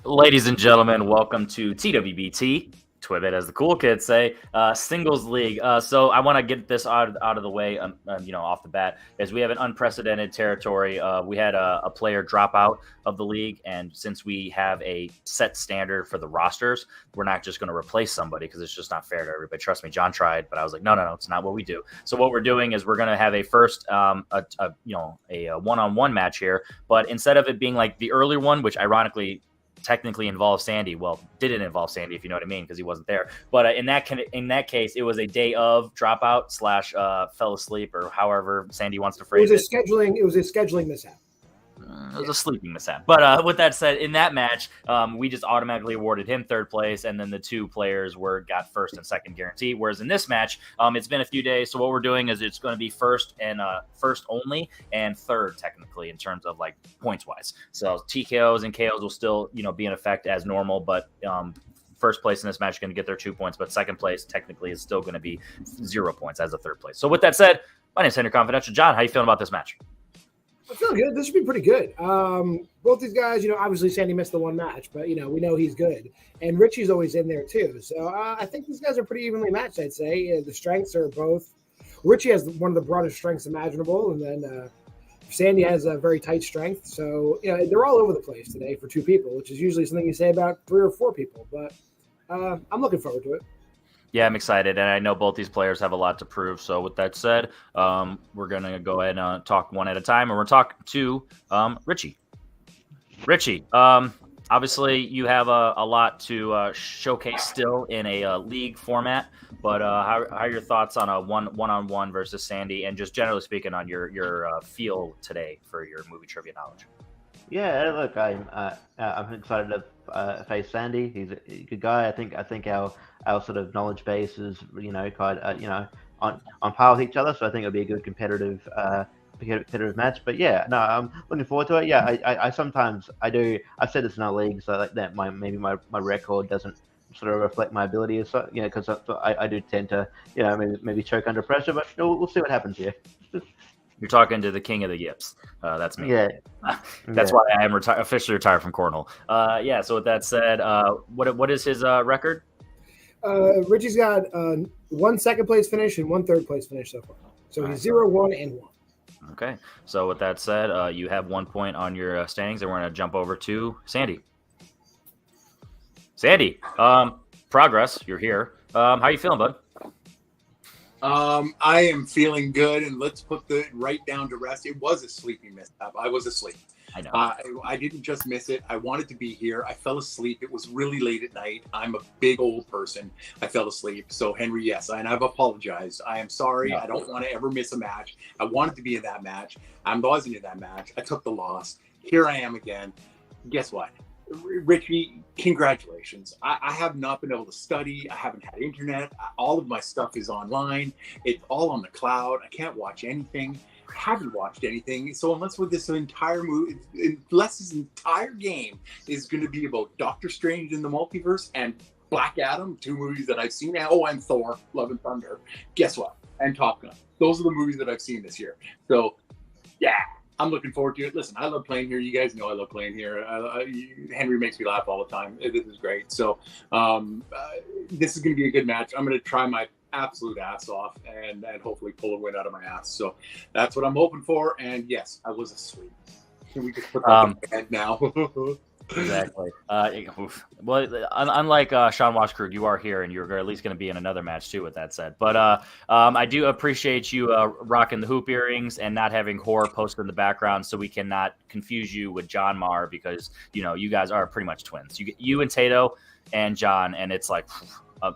Ladies and gentlemen, welcome to TWBT, TWBT as the cool kids say, singles league. So I want to get this out of the way, off the bat, as we have an unprecedented territory. We had a player drop out of the league, and since we have a set standard for the rosters, we're not just going to replace somebody because it's just not fair to everybody. Trust me, John tried, but I was like, no, it's not what we do. So what we're doing is we're going to have a first, a one-on-one match here, but instead of it being like the earlier one, which ironically technically involves Sandy. Well, didn't involve Sandy, if you know what I mean, because he wasn't there. But in that case, it was a day of dropout / fell asleep, or however Sandy wants to phrase it. It was a scheduling mishap. It was a sleeping mishap. But with that said, in that match, we just automatically awarded him third place, and then the two players got first and second guarantee. Whereas in this match, it's been a few days, so what we're doing is it's going to be first only and third technically in terms of like points wise. So TKOs and KOs will still be in effect as normal, but first place in this match is going to get their 2 points, but second place technically is still going to be 0 points as a third place. So with that said, my name is Henry Confidential. John, how you feeling about this match? I feel good. This should be pretty good. Both these guys, obviously Sandy missed the one match, but, we know he's good. And Richie's always in there, too. So I think these guys are pretty evenly matched, I'd say. The strengths are both. Richie has one of the broadest strengths imaginable, and then Sandy has a very tight strength. So, they're all over the place today for two people, which is usually something you say about 3 or 4 people. But I'm looking forward to it. Yeah, I'm excited, and I know both these players have a lot to prove. So with that said, we're going to go ahead and talk one at a time, and we're talking to Richie. Richie, obviously you have a lot to showcase still in a league format, but how are your thoughts on a one-on-one versus Sandy, and just generally speaking on your feel today for your movie trivia knowledge? Yeah, look, I'm excited to face Sandy. He's a good guy. I think our sort of knowledge base is quite on par with each other. So I think it'll be a good competitive match. But yeah, no, I'm looking forward to it. Yeah, I sometimes do. I've said this in our league, so like that maybe my record doesn't sort of reflect my ability, so because I do tend to maybe choke under pressure. But we'll see what happens here. You're talking to the king of the yips. That's me. Yeah. That's why I am officially retired from cornhole. Yeah. So with that said, what is his record? Richie's got 1 second place finish and 1 third place finish so far. So he's 0, 1, and 1. Okay. So with that said, you have 1 point on your standings, and we're going to jump over to Sandy. Sandy, progress. You're here. How you feeling, bud? I am feeling good, and let's put the right down to rest. It was a sleeping mishap. I was asleep. I know. I didn't just miss it. I wanted to be here. I fell asleep. It was really late at night. I'm a big old person. I fell asleep. So Henry, yes, and I've apologized. I am sorry. No. I don't want to ever miss a match. I wanted to be in that match. I wasn't in that match. I took the loss. Here I am again. Guess what? Richie, congratulations. I have not been able to study. I haven't had internet. All of my stuff is online. It's all on the cloud. I can't watch anything. I haven't watched anything. So unless this entire game is going to be about Doctor Strange in the Multiverse and Black Adam, 2 movies that I've seen. And Thor, Love and Thunder. Guess what? And Top Gun. Those are the movies that I've seen this year. So, yeah. I'm looking forward to it. Listen, I love playing here. You guys know I love playing here. Henry makes me laugh all the time. This is great. So this is going to be a good match. I'm going to try my absolute ass off and hopefully pull a win out of my ass. So that's what I'm hoping for. And yes, I was asleep. Can we just put that in bed now? Exactly. Well, unlike Sean Washkrug, you are here, and you're at least going to be in another match too. With that said, but I do appreciate you rocking the hoop earrings and not having horror posted in the background, so we cannot confuse you with John Marr, because you guys are pretty much twins. You and Tato and John, and it's like.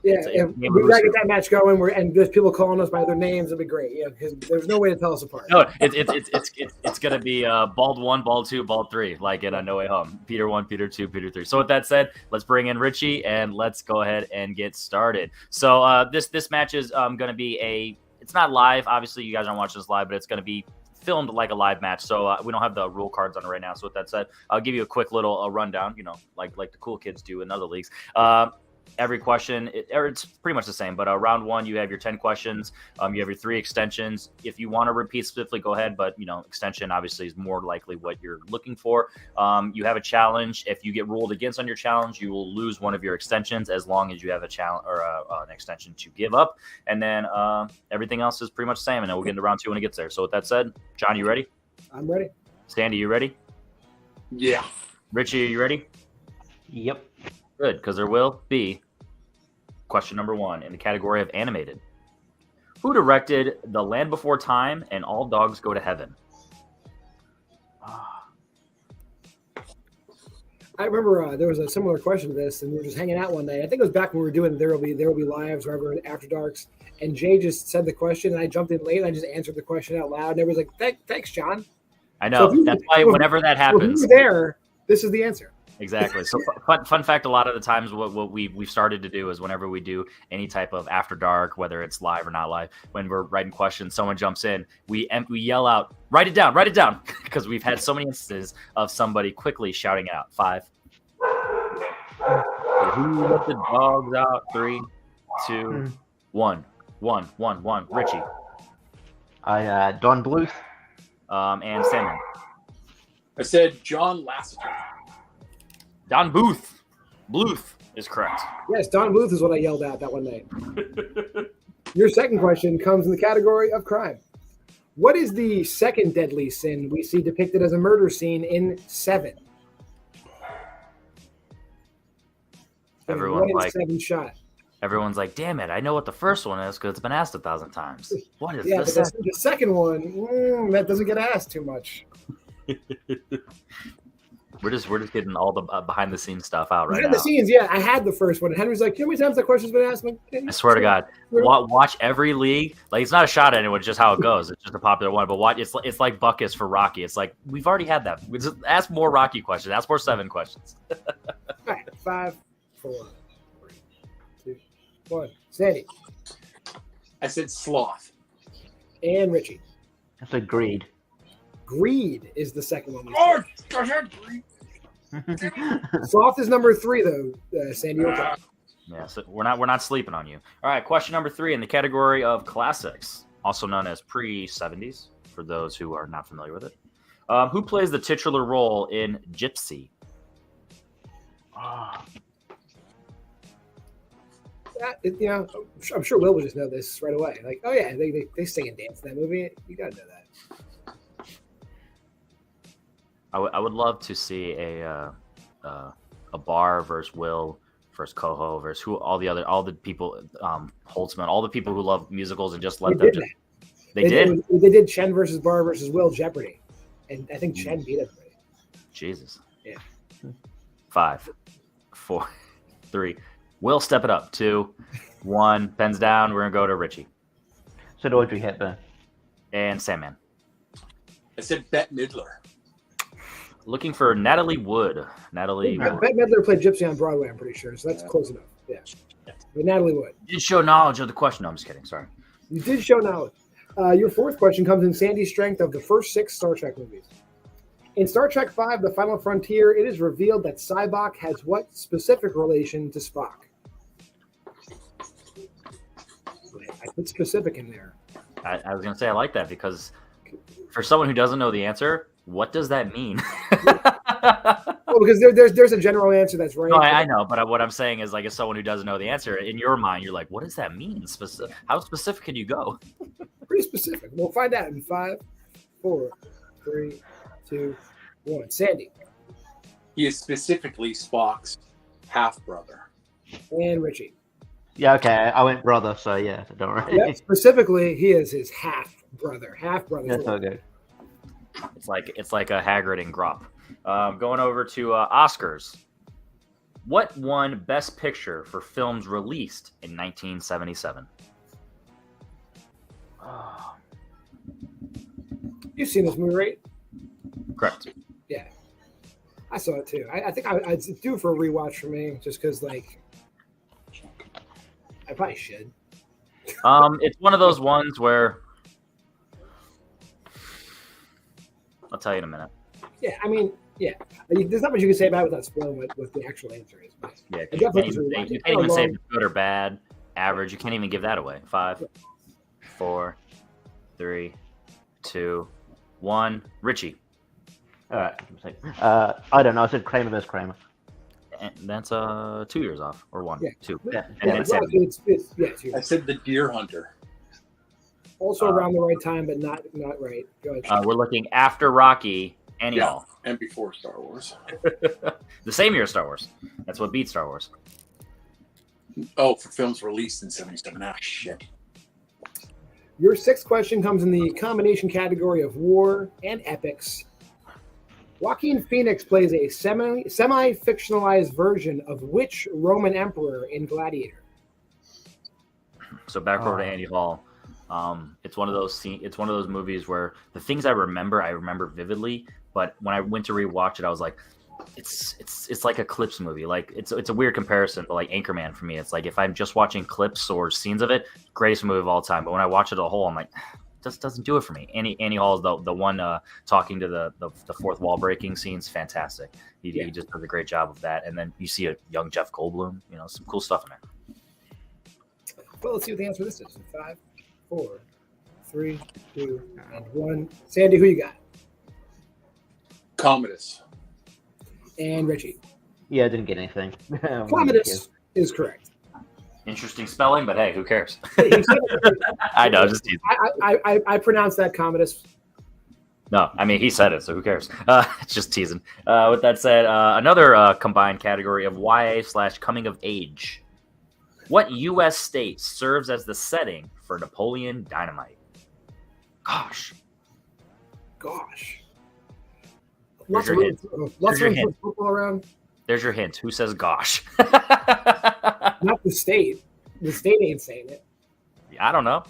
We gotta get that match going. And there's people calling us by their names. It'd be great. Yeah, because there's no way to tell us apart. No, it's gonna be bald 1, bald 2, bald 3, like in No Way Home. Peter 1, Peter 2, Peter 3. So with that said, let's bring in Richie and let's go ahead and get started. So this match is gonna be it's not live. Obviously, you guys aren't watching this live, but it's gonna be filmed like a live match, so we don't have the rule cards on it right now. So with that said, I'll give you a quick little rundown, like the cool kids do in other leagues. every question, it's pretty much the same, but round one, you have your 10 questions. You have your 3 extensions. If you want to repeat specifically, go ahead. But, extension obviously is more likely what you're looking for. You have a challenge. If you get ruled against on your challenge, you will lose one of your extensions as long as you have a challenge or an extension to give up. And then everything else is pretty much the same. And then we'll get into round 2 when it gets there. So with that said, John, you ready? I'm ready. Sandy, you ready? Yeah. Richie, are you ready? Yep. Good, because there will be question number 1 in the category of animated. Who directed The Land Before Time and All Dogs Go to Heaven? I remember there was a similar question to this, and we were just hanging out one day. I think it was back when we were doing There Will Be Lives, wherever in After Darks, and Jay just said the question, and I jumped in late, and I just answered the question out loud, and everybody's like, "Thanks, John." I know. So that's why whenever that happens, if you were there, this is the answer. Exactly. So fun fact, a lot of the times what we've started to do is whenever we do any type of After Dark, whether it's live or not live, when we're writing questions, someone jumps in, we yell out, write it down, because we've had so many instances of somebody quickly shouting out. 5. Who let the dogs out? 3, 2, 1. Richie. Don Bluth. And Salmon. I said John Lasseter. Don Bluth. Bluth is correct. Yes, Don Bluth is what I yelled at that one night. Your second question comes in the category of crime. What is the second deadly sin we see depicted as a murder scene in 7? Everyone's like, 7 shot. Everyone's like, damn it, I know what the first one is because it's been asked 1,000 times. What is this? The second one, that doesn't get asked too much. We're just getting all the behind the scenes stuff out right now. Behind the scenes, yeah. I had the first one. And Henry's like, how many times that question's been asked? Like, I swear to God, watch every league. Like, it's not a shot at anyone, it's just how it goes. It's just a popular one. But watch, it's like Buckus for Rocky. It's like, we've already had that. We just ask more Rocky questions. Ask more 7 questions. All right, 5, 4, 3, 2, 1. Sandy. I said sloth. And Richie. I said greed. Greed is the second one. Oh, gosh, I agree. Sloth is number 3, though, Sandy. Okay. Yeah, so we're not sleeping on you. All right, question number 3 in the category of classics, also known as pre-70s, for those who are not familiar with it. Who plays the titular role in Gypsy? I'm sure Will would just know this right away. Like, oh yeah, they sing and dance in that movie. You gotta know that. I would love to see a Bar versus Will versus Coho versus all the people, Holtzman, all the people who love musicals and just let them. They did Chen versus Bar versus Will Jeopardy, and I think Chen beat everybody. Jesus. Yeah. 5, 4, 3. Will, step it up. 2, 1. Pens down. We're gonna go to Richie. Said Audrey Hepburn. And Sandman. I said Bette Midler. Looking for Natalie Wood. Bette Midler played Gypsy on Broadway, I'm pretty sure, so that's close enough. Yeah. But Natalie Wood. You did show knowledge of the question. No, I'm just kidding. Sorry. You did show knowledge. Your fourth question comes in Sandy's strength of the first 6 Star Trek movies. In Star Trek V, The Final Frontier, it is revealed that Sybok has what specific relation to Spock? I put specific in there. I was going to say I like that because for someone who doesn't know the answer, what does that mean? Well, because there's a general answer that's right. No, I know, but what I'm saying is, like, as someone who doesn't know the answer, in your mind, you're like, what does that mean? How specific can you go? Pretty specific. We'll find out in 5, 4, 3, 2, 1. Sandy. He is specifically Spock's half-brother. And Richie. Yeah, okay. I went brother, so yeah, don't worry. Yep, specifically, he is his half-brother. That's all good. It's like a Hagrid and Grop. Going over to Oscars. What won Best Picture for films released in 1977? You've seen this movie, right? Correct. Yeah. I saw it too. I think it's due for a rewatch for me just because, like, I probably should. It's one of those ones where I'll tell you in a minute. Yeah, I mean, There's not much you can say about it without spoiling what the actual answer is. But Yeah, I 'cause definitely you can't even say if it's good or bad, average. You can't even give that away. 5, 4, 3, 2, 1. Richie. All right. I don't know. I said Kramer versus Kramer. And that's 2 years off or 1, Yeah. 2. Yeah. And then Sandy. It's I said the Deer Hunter. also around the right time, but not right. Go ahead. We're looking after Rocky and Hall. And before Star Wars. The same year as Star Wars. That's what beat Star Wars. Oh, for films released in 77. Ah, shit. Your sixth question comes in the combination category of war and epics. Joaquin Phoenix plays a semi-fictionalized version of which Roman emperor in Gladiator? So back over to Andy Hall. It's one of those movies where the things I remember vividly. But when I went to rewatch it, I was like, it's like a clips movie. Like it's a weird comparison, but like Anchorman for me, it's like if I'm just watching clips or scenes of it, greatest movie of all time. But when I watch it as a whole, I'm like, this doesn't do it for me. Andy Hall is the one talking to the fourth wall breaking scenes, fantastic. He just does a great job of that. And then you see a young Jeff Goldblum, some cool stuff in there. Well, let's see what the answer to this is. 5, 4, 3, 2, and 1. Sandy, who you got? Commodus. And Richie. Yeah, I didn't get anything. Commodus is correct. Interesting spelling, but hey, who cares? He said it. I know, just teasing. I pronounced that Commodus. No, I mean, he said it, so who cares? It's just teasing. With that said, another combined category of YA/coming of age. What U.S. state serves as the setting for Napoleon Dynamite? Gosh. Lots of football around. There's your hint. Who says gosh? Not the state. The state ain't saying it. I don't know.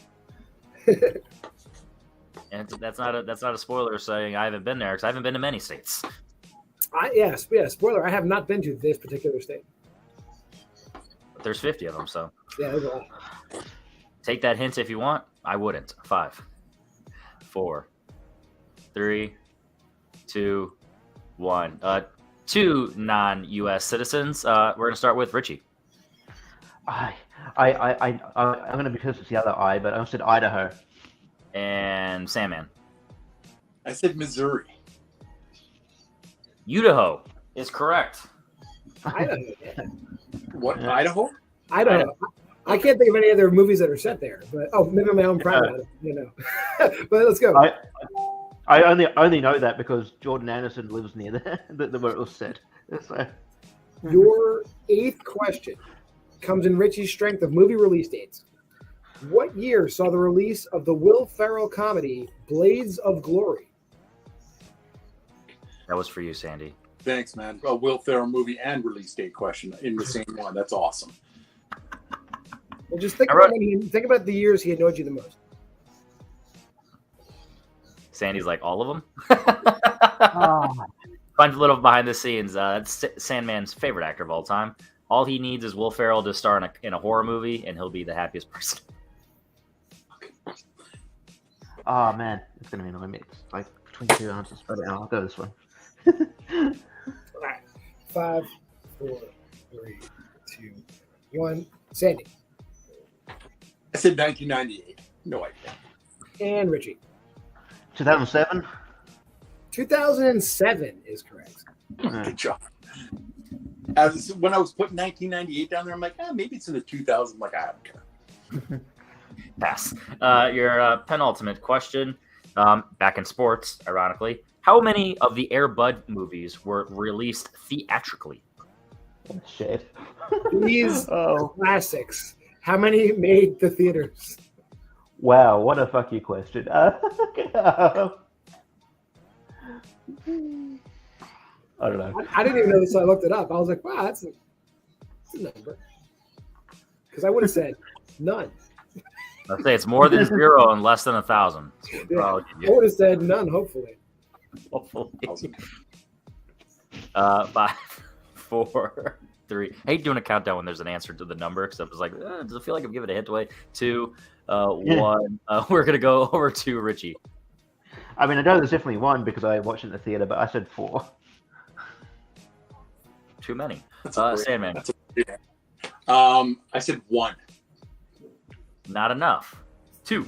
And that's not a spoiler saying I haven't been there because I haven't been to many states. Spoiler. I have not been to this particular state. But there's 50 of them, so yeah, there's a lot. Take that hint if you want. I wouldn't. 5, 4, 3, 2, 1. 2 non-U.S. citizens. We're gonna start with Richie. I'm gonna be because it's the other I, but I said Idaho. And Sandman. I said Missouri. Idaho is correct. Idaho. What? Idaho? Idaho. I can't think of any other movies that are set there, but maybe my own private, But let's go. I only know that because Jordan Anderson lives near the where it was set. So. Your eighth question comes in Richie's strength of movie release dates. What year saw the release of the Will Ferrell comedy Blades of Glory? That was for you, Sandy. Thanks, man. A Will Ferrell movie and release date question in the same one. That's awesome. Well, just think about the years he annoyed you the most. Sandy's like, all of them? Fun little behind the scenes. That's Sandman's favorite actor of all time. All he needs is Will Ferrell to star in a horror movie, and he'll be the happiest person. Oh, man. It's going to be annoying me. It's like between two answers. But I'll go this one. All right. 5, 4, 3, 2, 1. Sandy. I said 1998. No idea. And Richie. 2007? 2007 is correct. Good job. When I was putting 1998 down there, I'm like, maybe it's in the 2000s. Like, I don't care. Pass. Your penultimate question, back in sports, ironically. How many of the Air Bud movies were released theatrically? Oh, shit. These classics. How many made the theaters? Wow, what a fuck you question. I don't know. I didn't even know this, so I looked it up. I was like, wow, that's a number. Because I would have said none. I'd say it's more than 0 and less than 1,000. Yeah. I would have said none, hopefully. Hopefully. 5, 4, 3. I hate doing a countdown when there's an answer to the number because I was like, does it feel like I'm giving a hint away? 2, 1. We're going to go over to Richie. I mean, I know there's definitely one because I watched it in the theater, but I said 4. Too many. That's a great- Sandman. I said 1. Not enough. 2.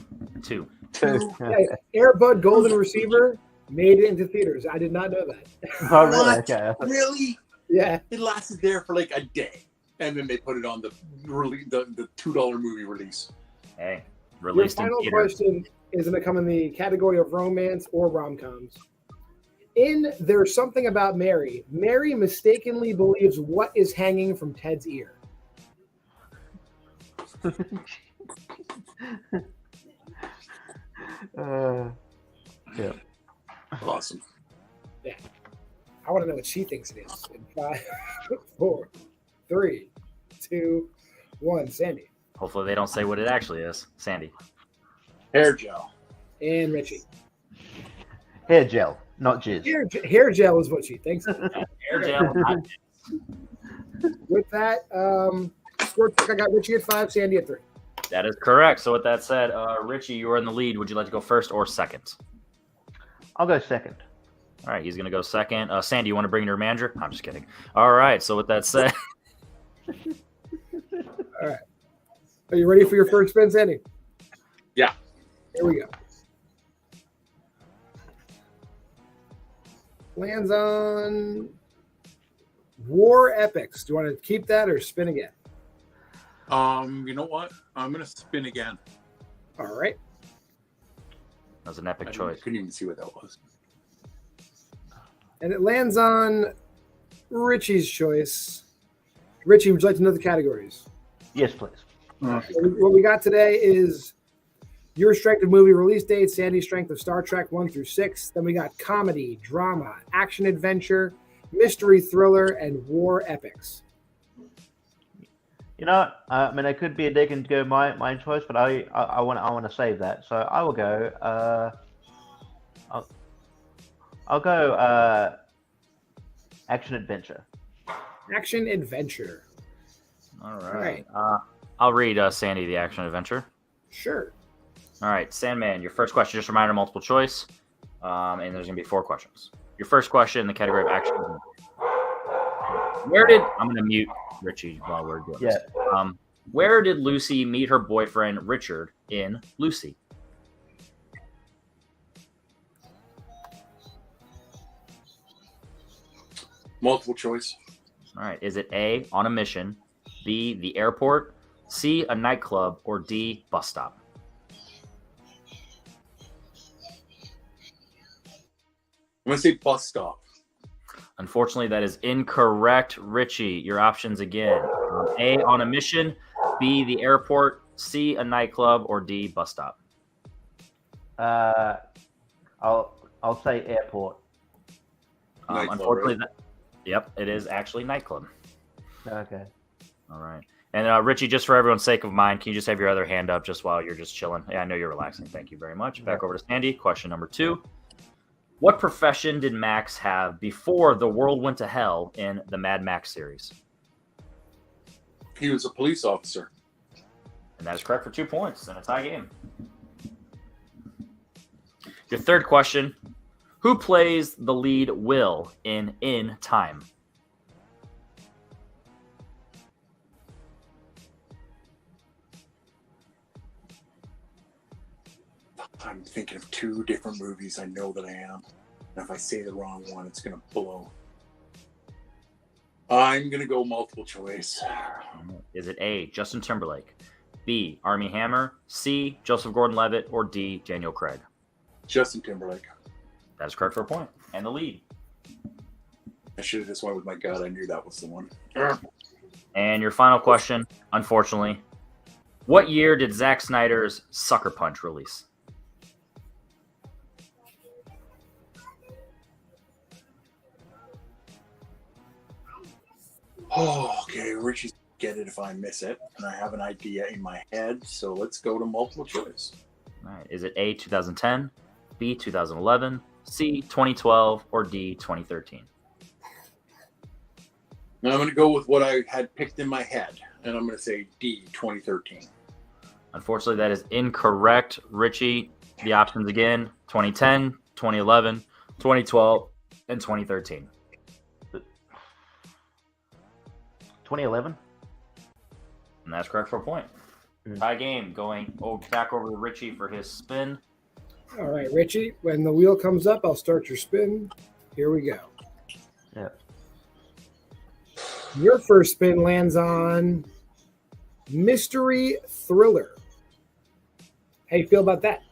Hey, Air Bud Golden Receiver made it into theaters. I did not know that. Oh, really? What? Okay. Really? Yeah. It lasted there for like a day, and then they put it on the $2 movie release. Hey, Your released in final theater. question is going to come in the category of romance or rom-coms. In There's Something About Mary, Mary mistakenly believes what is hanging from Ted's ear. Yeah. Awesome. I want to know what she thinks it is. In 5, 4, 3, 2, 1. Sandy Hopefully they don't say what it actually is. Sandy. Hair gel. and Richie. Hair gel, not jizz. Hair gel is what she thinks. Air gel. With that, score check, I got Richie at 5, Sandy at 3. That is correct. So with that said, Richie, you are in the lead. Would you like to go first or second? I'll go second. All right, he's going to go second. Sandy, you want to bring your manager? I'm just kidding. All right, so with that said. All right. Are you ready for your first spin, Sandy? Yeah. Here we go. Lands on War Epics. Do you want to keep that or spin again? You know what? I'm gonna spin again. All right. That was an epic choice. Couldn't even see what that was. And it lands on Richie's choice. Richie, would you like to know the categories? Yes, please. What we got today is your strength of movie release date, Sandy's strength of Star Trek 1 through 6. Then we got comedy, drama, action adventure, mystery thriller, and war epics. You know, I mean, I could be a dick and go my choice, but I want to save that. So I will go. I'll go. Action adventure. Action adventure. All right. I'll read Sandy the action adventure. Sure. All right, Sandman, your first question, just a reminder, multiple choice. And there's going to be 4 questions. Your first question in the category of action. I'm going to mute Richie while we're doing this. Where did Lucy meet her boyfriend, Richard, in Lucy? Multiple choice. All right. Is it A, on a mission, B, the airport, C, a nightclub, or D, bus stop? I'm gonna say bus stop. Unfortunately, that is incorrect. Richie, your options again. A, on a mission, B, the airport, C, a nightclub, or D, bus stop. I'll say airport. Nightclub, Unfortunately, right? Yep, it is actually nightclub. Okay. All right. And Richie, just for everyone's sake of mine, can you just have your other hand up just while you're just chilling? Yeah, I know you're relaxing. Thank you very much. Back over to Sandy. Question number 2. What profession did Max have before the world went to hell in the Mad Max series? He was a police officer. And that is correct for 2 points in a tie game. Your third question. Who plays the lead Will in Time? I'm thinking of 2 different movies. I know that I am. And if I say the wrong one, it's gonna blow. I'm gonna go multiple choice. Is it A, Justin Timberlake, B, Armie Hammer, C, Joseph Gordon-Levitt, or D, Daniel Craig? Justin Timberlake. That is correct for a point. And the lead. I should have just went with my gut. I knew that was the one. And your final question, unfortunately. What year did Zack Snyder's Sucker Punch release? Oh, okay. Richie's get it if I miss it. And I have an idea in my head. So let's go to multiple choice. All right. Is it A, 2010, B, 2011, C, 2012, or D, 2013? Now I'm going to go with what I had picked in my head. And I'm going to say D, 2013. Unfortunately, that is incorrect. Richie, the options again, 2010, 2011, 2012, and 2013. 2011. And that's correct for a point. Tie game going back over to Richie for his spin. All right, Richie, when the wheel comes up, I'll start your spin. Here we go. Yeah. Your first spin lands on mystery thriller. How you feel about that?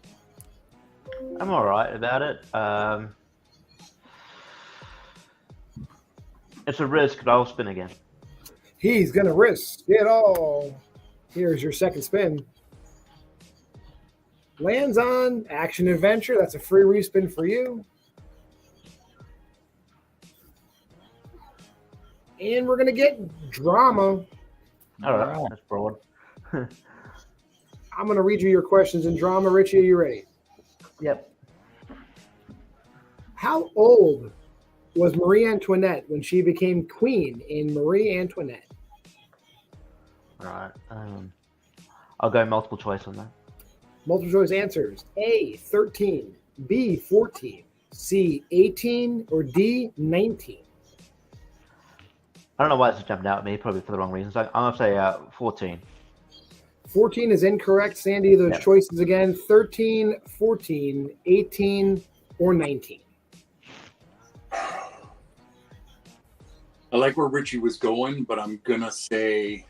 I'm all right about it. It's a risk, but I'll spin again. He's going to risk it all. Here's your second spin. Lands on action adventure. That's a free respin for you. And we're going to get drama. All right, that's broad. I'm going to read you your questions in drama. Richie, are you ready? Yep. How old was Marie Antoinette when she became queen in Marie Antoinette? All right. I'll go multiple choice on that. Multiple choice answers. A, 13. B, 14. C, 18. Or D, 19. I don't know why it's jumping out at me, probably for the wrong reasons. I'm going to say 14. 14 is incorrect. Sandy, those Yep. choices again. 13, 14, 18, or 19. I like where Richie was going, but I'm gonna say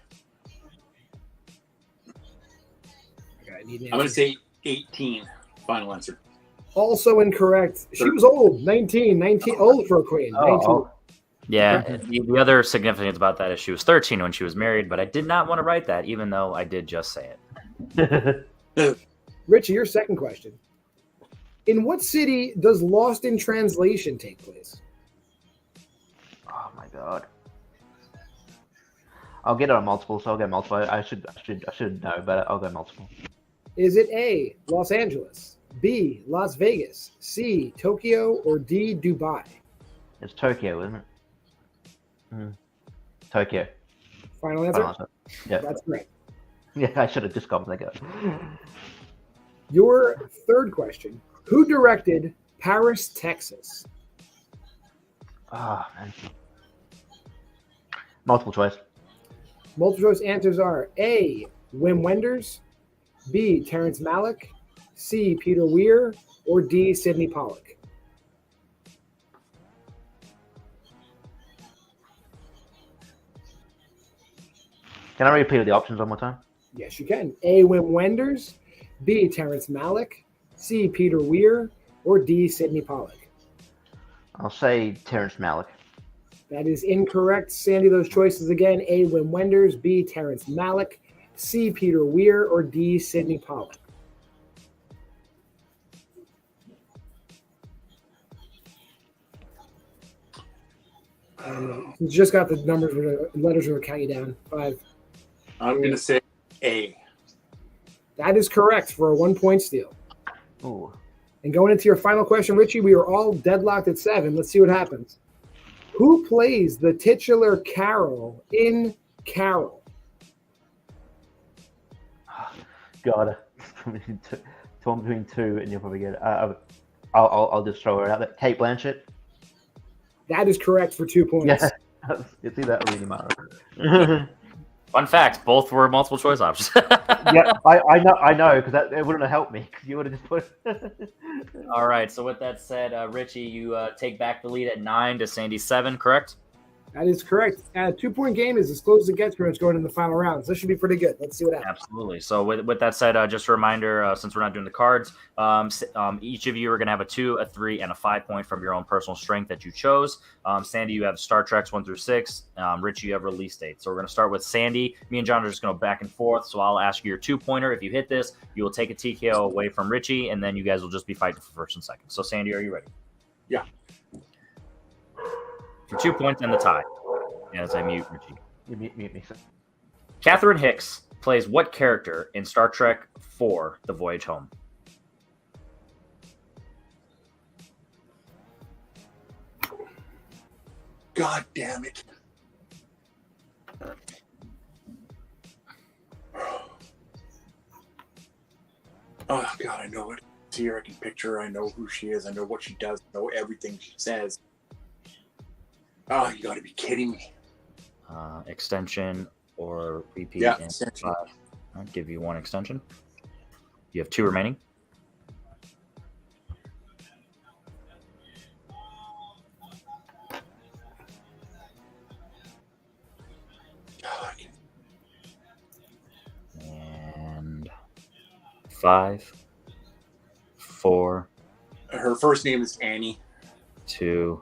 I'm gonna say 18. Final answer. Also incorrect. She was old. 19. Old for a queen. 19. Yeah, the other significance about that is she was 13 when she was married, but I did not want to write that, even though I did just say it. Richie, your second question. In what city does Lost in Translation take place? Oh my god. I'll get it on multiple, so I'll go multiple. I should know, but I'll go multiple. Is it A, Los Angeles, B, Las Vegas, C, Tokyo, or D, Dubai? It's Tokyo, isn't it? Tokyo. Final answer? Yeah. That's right. Yeah, I should have just gone with that. Your third question. Who directed Paris, Texas? Oh, man. Multiple choice. Multiple choice answers are A, Wim Wenders, B, Terrence Malick, C, Peter Weir, or D, Sidney Pollack. Can I repeat the options one more time? Yes, you can. A, Wim Wenders, B, Terrence Malick, C, Peter Weir, or D, Sidney Pollack. I'll say Terrence Malick. That is incorrect. Sandy, those choices again. A, Wim Wenders, B, Terrence Malick, C, Peter Weir, or D, Sidney Pollack. You just got the numbers, letters will count you down. 5. I'm gonna say A. That is correct for a 1-point steal. Ooh. And going into your final question, Richie, we are all deadlocked at 7. Let's see what happens. Who plays the titular Carol in Carol? God. Torn between two, and you'll probably get it. I'll just throw her out there. Kate Blanchett. That is correct for 2 points. Yeah. It's either that or Rooney Mara. Fun fact, both were multiple choice options. Yeah, I know, because it wouldn't have helped me, because you would have just put... All right, so with that said, Richie, you take back the lead at 9 to Sandy 7, correct? That is correct. A 2-point game is as close as it gets for us going in the final rounds. This should be pretty good. Let's see what happens. Absolutely. So with that said, just a reminder, since we're not doing the cards, each of you are going to have a 2, a 3, and a 5 point from your own personal strength that you chose. Sandy, you have Star Treks 1 through 6. Richie, you have release dates. So we're going to start with Sandy. Me and John are just going to go back and forth. So I'll ask you your 2-pointer. If you hit this, you will take a TKO away from Richie, and then you guys will just be fighting for first and second. So Sandy, are you ready? Yeah. For 2 points and the tie. As I mute Richie. You mute me. Catherine Hicks plays what character in Star Trek IV: The Voyage Home? God damn it. Oh, God, I know it. See her, I can picture her. I know who she is. I know what she does. I know everything she says. Oh, you got to be kidding me. extension or repeat. Yeah, in extension. 5. I'll give you 1 extension. You have 2 remaining. And 5, 4, Her first name is Annie. 2,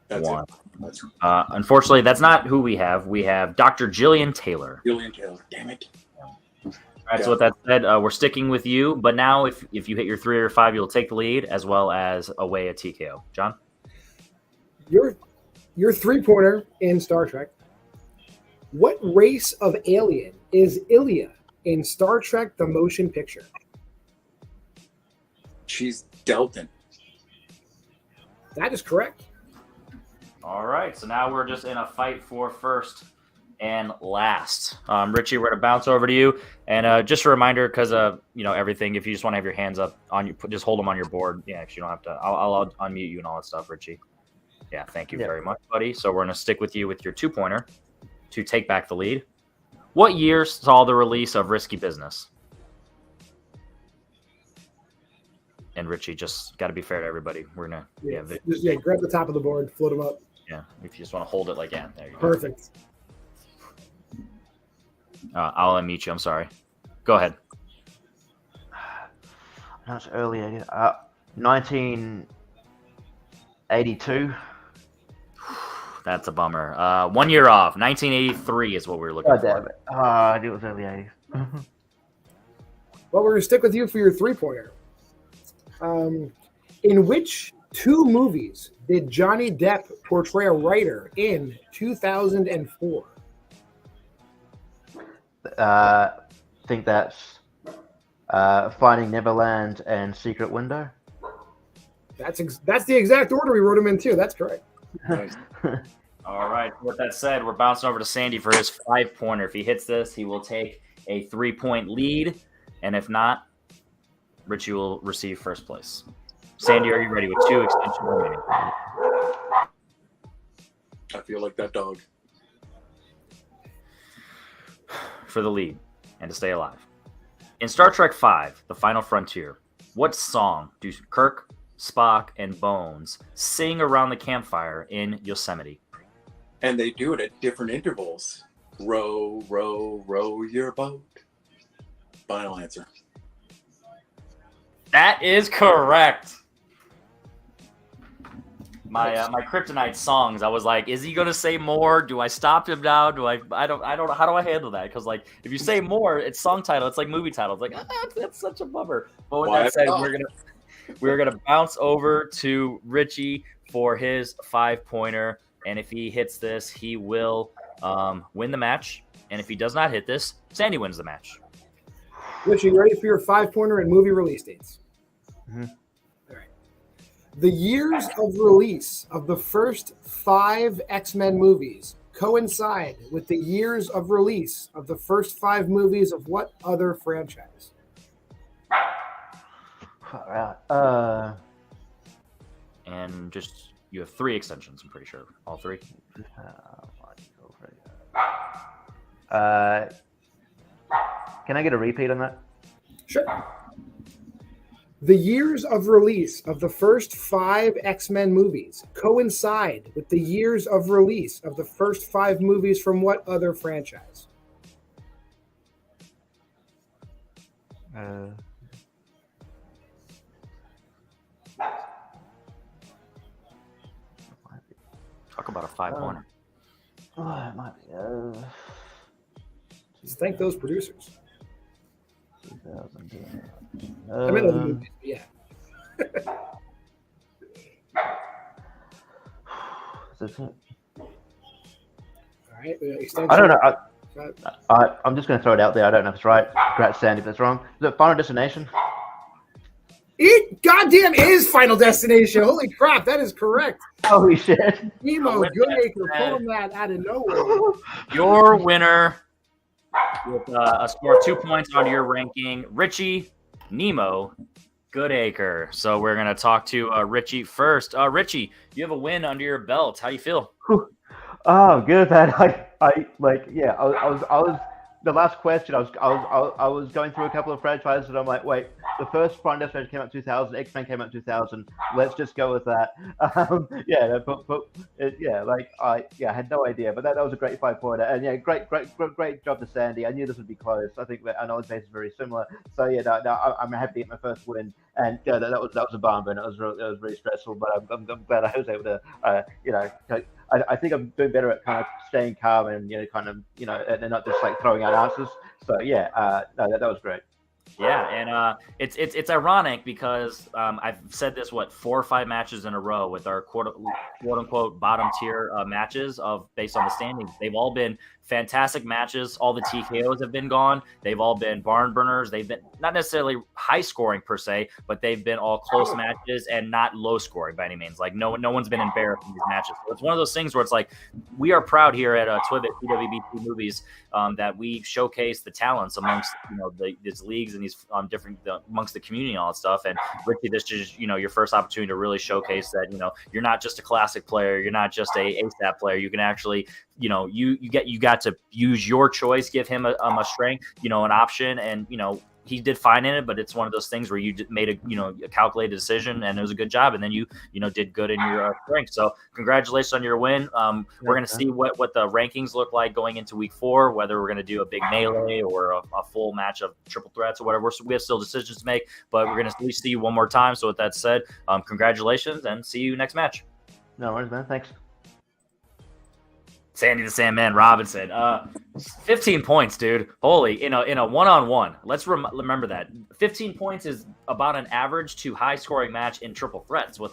That's 1. it. That's Unfortunately, that's not who we have. We have Dr. Jillian Taylor. Jillian Taylor. Damn it. All right, so with that said, we're sticking with you. But now if you hit your 3 or 5, you'll take the lead as well as away a TKO. John? Your 3-pointer in Star Trek. What race of alien is Ilya in Star Trek the Motion Picture? She's Delton. That is correct. All right, so now we're just in a fight for first and last. Richie, we're going to bounce over to you. And just a reminder, because, everything, if you just want to have your hands up, just hold them on your board. Yeah, because you don't have to. I'll unmute you and all that stuff, Richie. Yeah, thank you very much, buddy. So we're going to stick with you with your 2-pointer to take back the lead. What year saw the release of Risky Business? And Richie, just got to be fair to everybody. We're going to just grab the top of the board, float them up. Yeah, if you just want to hold it like that. There you go. Perfect. I'll unmute you. I'm sorry. Go ahead. That's earlier. 1982. That's a bummer. 1 year off. 1983 is what we were looking God for. damn it. I knew it was early 80s. Well, we're going to stick with you for your 3-pointer. In which 2 movies did Johnny Depp portray a writer in 2004? Think that's Finding Neverland and Secret Window. That's the exact order we wrote them in, too. That's correct. Nice. All right. With that said, we're bouncing over to Sandy for his 5-pointer. If he hits this, he will take a 3-point lead. And if not, Richie will receive first place. Sandy, are you ready with 2 extensions remaining? I feel like that dog. For the lead and to stay alive. In Star Trek V, The Final Frontier, what song do Kirk, Spock, and Bones sing around the campfire in Yosemite? And they do it at different intervals. Row, row, row your boat. Final answer. That is correct. My kryptonite songs, I was like, is he gonna say more? Do I stop him now? I don't know. How do I handle that? Because like if you say more, it's song title, it's like movie title. It's like that's such a bummer. But with that said, we're gonna bounce over to Richie for his 5-pointer. And if he hits this, he will win the match. And if he does not hit this, Sandy wins the match. Richie, you ready for your 5-pointer and movie release dates? Mm-hmm. All right. The years of release of the first 5 X-Men movies coincide with the years of release of the first 5 movies of what other franchise? All right. And just you have 3 extensions, I'm pretty sure. All 3. Can I get a repeat on that? Sure. The years of release of the first 5 X-Men movies coincide with the years of release of the first 5 movies from what other franchise? Talk about a 5-pointer. Oh, it might be. Just thank those producers. 2000. I meant other movies, but yeah. All right. Extension. I don't know. I'm just going to throw it out there. I don't know if it's right. Congrats, Sandy, if it's wrong. Is it Final Destination? It goddamn is Final Destination. Holy crap, that is correct. Holy shit. Nemo Goodacre pulling that out of nowhere. Your winner with a score of 2 points on your ranking, Richie Nemo Goodacre. So we're going to talk to Richie first. Richie, you have a win under your belt. How do you feel? Oh, good, man. I like, yeah. I was. The last question, I was going through a couple of franchises, and I'm like, wait, the first Final Destination came out in 2000, X-Men came out in 2000. Let's just go with that. Yeah, yeah, like I had no idea, but that was a great 5-pointer, and yeah, great job to Sandy. I knew this would be close. I think that our knowledge base is very similar. So yeah, I'm happy to get my first win, and yeah, that was a bummer, and it was really stressful, but I'm glad I was able to, I think I'm doing better at kind of staying calm and and not just like throwing out answers. So yeah, no, that was great. Yeah, and it's ironic because I've said this 4 or 5 matches in a row with our quote unquote bottom tier matches based on the standings. They've all been fantastic matches. All the TKOs have been gone. They've all been barn burners. They've been not necessarily high scoring per se, but they've been all close matches and not low scoring by any means. Like no one's been embarrassed in these matches. So it's one of those things where it's like we are proud here at TWBT Movies that we showcase the talents amongst these leagues and these different amongst the community and all that stuff. And Richie, this is your first opportunity to really showcase that you're not just a classic player, you're not just a ASAP player. You can actually you got to use your choice, give him a strength, an option, and he did fine in it, but it's one of those things where you made a calculated decision and it was a good job, and then you did good in your strength. So congratulations on your win. We're going to see what the rankings look like going into week 4, whether we're going to do a big melee or a full match of triple threats or whatever. We have still decisions to make, but we're going to at least see you one more time. So with that said, congratulations and see you next match. No worries, man. Thanks. Sandy the Sandman Robinson, 15 points, dude. Holy, in a one-on-one. Let's remember that 15 points is about an average to high-scoring match in triple threats with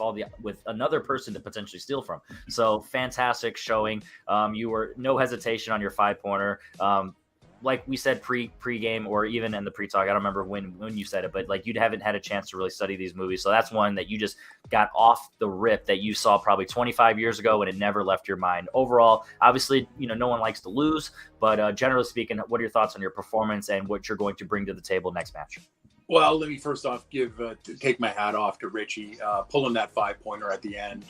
another person to potentially steal from. So fantastic showing. You were no hesitation on your 5-pointer. Like we said pre-game or even in the pre-talk, I don't remember when you said it, but like you haven't had a chance to really study these movies. So that's one that you just got off the rip that you saw probably 25 years ago and it never left your mind. Overall, obviously, no one likes to lose, but generally speaking, what are your thoughts on your performance and what you're going to bring to the table next match? Well, let me first off take my hat off to Richie, pulling that 5-pointer at the end.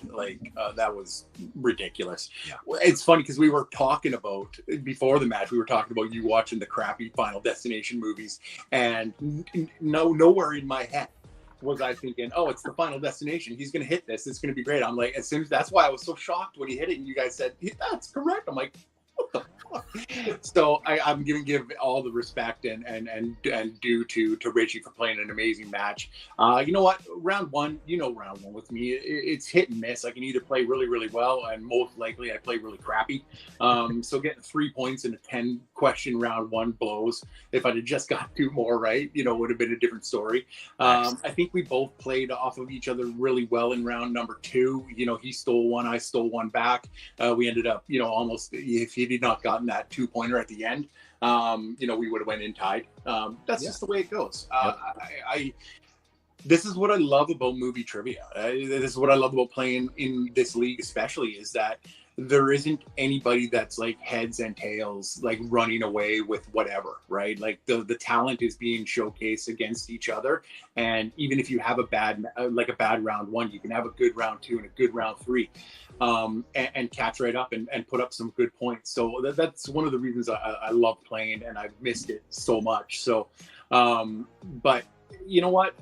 That was ridiculous. Yeah. It's funny because we were talking about before the match. We were talking about you watching the crappy Final Destination movies, and nowhere in my head was I thinking, oh, it's the Final Destination. He's going to hit this. It's going to be great. I'm like, as soon as that's why I was so shocked when he hit it, and you guys said that's correct. I'm like, what the fuck? So I'm going to give all the respect and due to Richie for playing an amazing match. You know what? Round one with me, it's hit and miss. I can either play really, really well, and most likely I play really crappy. So getting 3 points in a 10-question round one blows. If I'd have just got 2 more right, would have been a different story. I think we both played off of each other really well in round number 2. He stole one, I stole one back. We ended up, almost, if he did not gotten that 2-pointer at the end, we would have went in tied. That's just the way it goes. This is what I love about movie trivia. This is what I love about playing in this league, especially, is that there isn't anybody that's like heads and tails, like running away with whatever, right? Like the talent is being showcased against each other. And even if you have a bad round 1, you can have a good round 2 and a good round 3. And catch right up and put up some good points. So that's one of the reasons I love playing, and I've missed it so much. So, but you know what?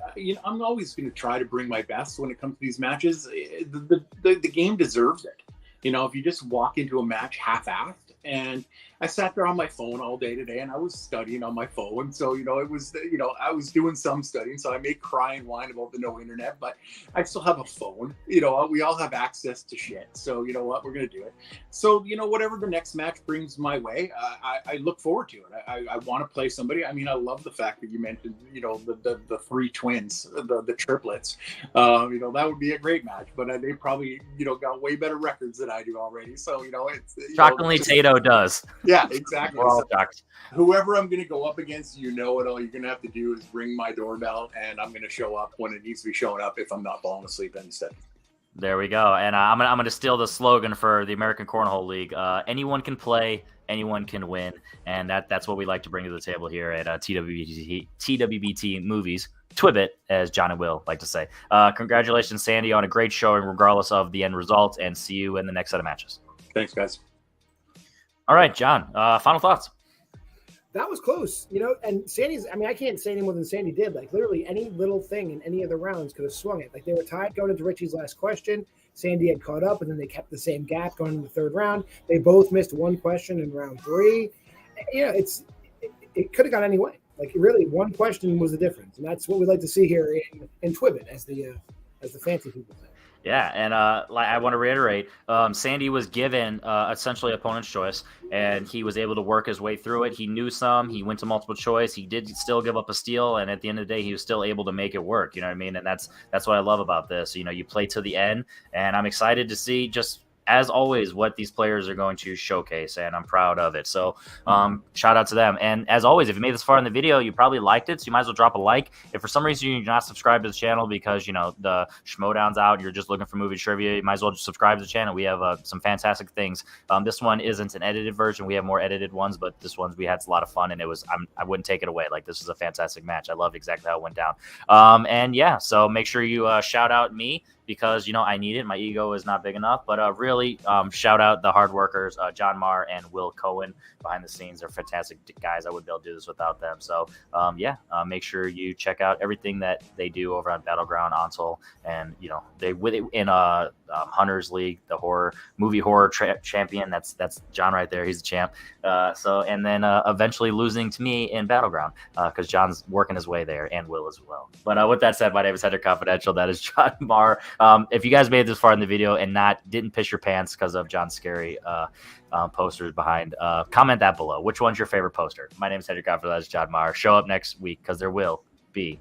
I'm always going to try to bring my best when it comes to these matches. The game deserves it. If you just walk into a match half-assed, and I sat there on my phone all day today, and I was studying on my phone. So, it was, I was doing some studying. So I may cry and whine about the no internet, but I still have a phone. We all have access to shit. So, you know what? We're going to do it. So, whatever the next match brings my way, I look forward to it. I want to play somebody. I mean, I love the fact that you mentioned, the 3 twins, the triplets. That would be a great match, but they probably, got way better records than I do already. So, it's shockingly, Tato does. Yeah, exactly. We're all shocked. Whoever I'm going to go up against, all you're going to have to do is ring my doorbell, and I'm going to show up when it needs to be showing up if I'm not falling asleep instead. There we go. And I'm gonna steal the slogan for the American Cornhole League. Anyone can play, anyone can win, and that's what we like to bring to the table here at TWBT Movies. TWBT, as John and Will like to say. Congratulations, Sandy, on a great showing, regardless of the end result, and see you in the next set of matches. Thanks, guys. All right, John. Final thoughts. That was close, and Sandy's, I mean, I can't say any more than Sandy did. Like, literally any little thing in any of the rounds could have swung it. Like, they were tied going into Richie's last question. Sandy had caught up, and then they kept the same gap going into the third round. They both missed one question in round 3. It could have gone any way. Like, really, one question was the difference, and that's what we like to see here in TWBT, as the fancy people say. Yeah, and I want to reiterate, Sandy was given essentially opponent's choice, and he was able to work his way through it. He knew some. He went to multiple choice. He did still give up a steal, and at the end of the day, he was still able to make it work. You know what I mean? And that's what I love about this. You play to the end, and I'm excited to see, just as always, what these players are going to showcase, and I'm proud of it. So shout out to them. And as always, if you made this far in the video, you probably liked it, so you might as well drop a like. If for some reason you're not subscribed to the channel because, the Schmodown's out, you're just looking for movie trivia, you might as well just subscribe to the channel. We have some fantastic things. This one isn't an edited version. We have more edited ones, but this one we had a lot of fun, and I wouldn't take it away. Like, this is a fantastic match. I loved exactly how it went down. And yeah, so make sure you shout out me, because I need it. My ego is not big enough, but really shout out the hard workers, John Marr and Will Cohen behind the scenes. They're fantastic guys. I wouldn't be able to do this without them. So make sure you check out everything that they do over on Battleground Onsol, and they with it in Hunters League, the movie horror champion. That's John right there. He's the champ. And then eventually losing to me in Battleground, because John's working his way there, and Will as well. But with that said, my name is Hendrik Confidential. That is John Marr. If you guys made it this far in the video and didn't piss your pants because of John's scary posters behind, comment that below. Which one's your favorite poster? My name is Hendrik Confidential. That is John Marr. Show up next week, because there will be